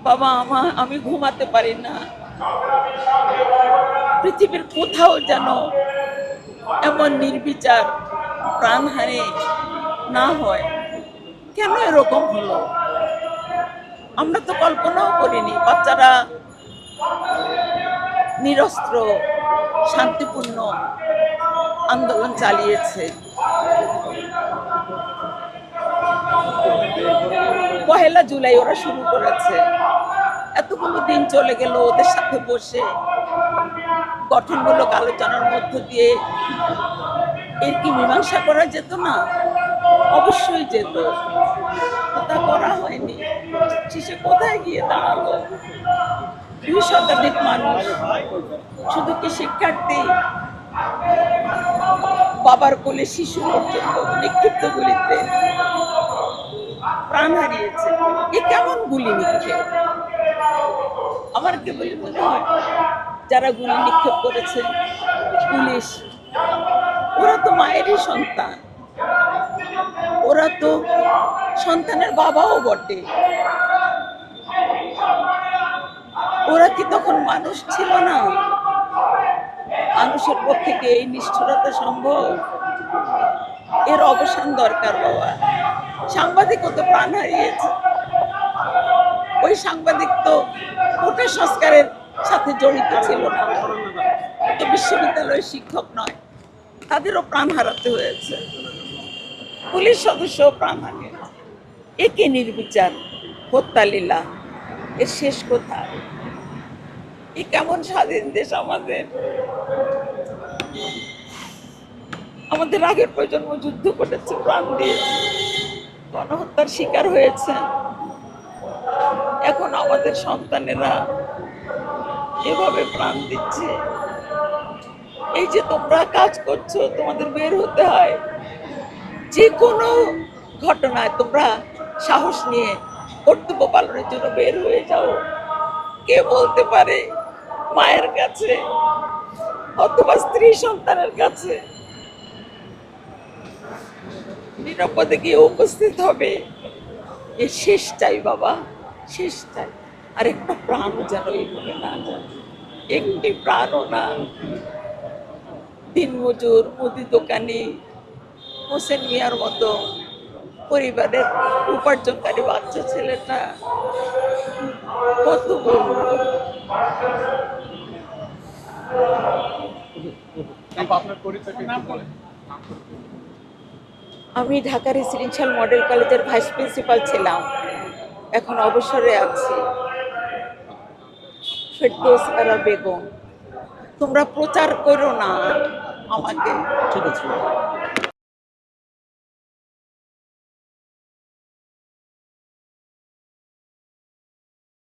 বাবা আমি ঘুমাতে পারি না। পৃথিবীর কোথাও যেন এমন নির্বিচার প্রাণহানি না হয়। কেন এরকম হলো? আমরা তো কল্পনাও করিনি। বাচ্চারা নিরস্ত্র শান্তিপূর্ণ আন্দোলন চালিয়েছে। 1 জুলাই ওরা শুরু করেছে। এতগুলো দিন চলে গেল, ওদের সাথে বসে গঠনমূলক আলোচনার মধ্য দিয়ে এর কি মীমাংসা করা যেত না? অবশ্যই যেত, তা করা হয়নি। শেষে কোথায় গিয়ে দাঁড়ালো? 2 শতাধিক মানুষ, শুধু কি শিক্ষার্থী, বাবার কোলে শিশু পর্যন্ত নিক্ষিপ্ত গুলিতে প্রাণ হারিয়েছে। এ কেমন গুলি নিক্ষেপ? আমার কেবল মনে হয় যারা গুলি নিক্ষেপ করেছে পুলিশ, ওরা তো মায়েরই সন্তান, ওরা তো সন্তানের বাবাও বটে। ওরা কি তখন মানুষ ছিল না? মানুষের পক্ষে কি এই নিষ্ঠুরতা সম্ভব? এর অবসান দরকার বাবা। সাংবাদিকও তো প্রাণ হারিয়েছে। ওই সাংবাদিক তো কোটা সংস্কারের সাথে জড়িত ছিল না, তো বিশ্ববিদ্যালয়ের শিক্ষক নয়, তাদেরও প্রাণ হারাতে হয়েছে। পুলিশ সদস্য প্রাণ হারিয়েছে। একে নির্বিচার হত্যা লীলা, এর শেষ কোথায়? এ কেমন স্বাধীন দেশ আমাদের? আমাদের আগের প্রজন্ম যুদ্ধ করেছে, প্রাণ দিয়েছে, গণহত্যার শিকার হয়েছে। এখন আমাদের সন্তানেরা এভাবে প্রাণ দিচ্ছে। এই যে তোমরা কাজ করছো, তোমাদের বের হতে হয়। যে কোনো ঘটনায় তোমরা সাহস নিয়ে কর্তব্য পালনের জন্য বের হয়ে যাও। কে বলতে পারে মায়ের কাছে অথবা স্ত্রী সন্তানের কাছে নিরাপদে গিয়ে উপস্থিত হবে? এ শেষ চাই বাবা, শেষ চাই। আর একটা প্রাণও যেন এইভাবে না যায়, একটি প্রাণও না। দিনমজুর, মুদি দোকানি হোসেন মিয়ার মতো পরিবারের উপার্জনকারী বাচ্চা ছেলেটা কত বলবো। আমি ঢাকা রেসিডেন্সিয়াল মডেল কলেজের ভাইস প্রিন্সিপাল ছিলাম, এখন অবসরে আছি। ফেরদৌস আরা বেগম। তোমরা প্রচার করো না আমাকে, ঠিক আছে।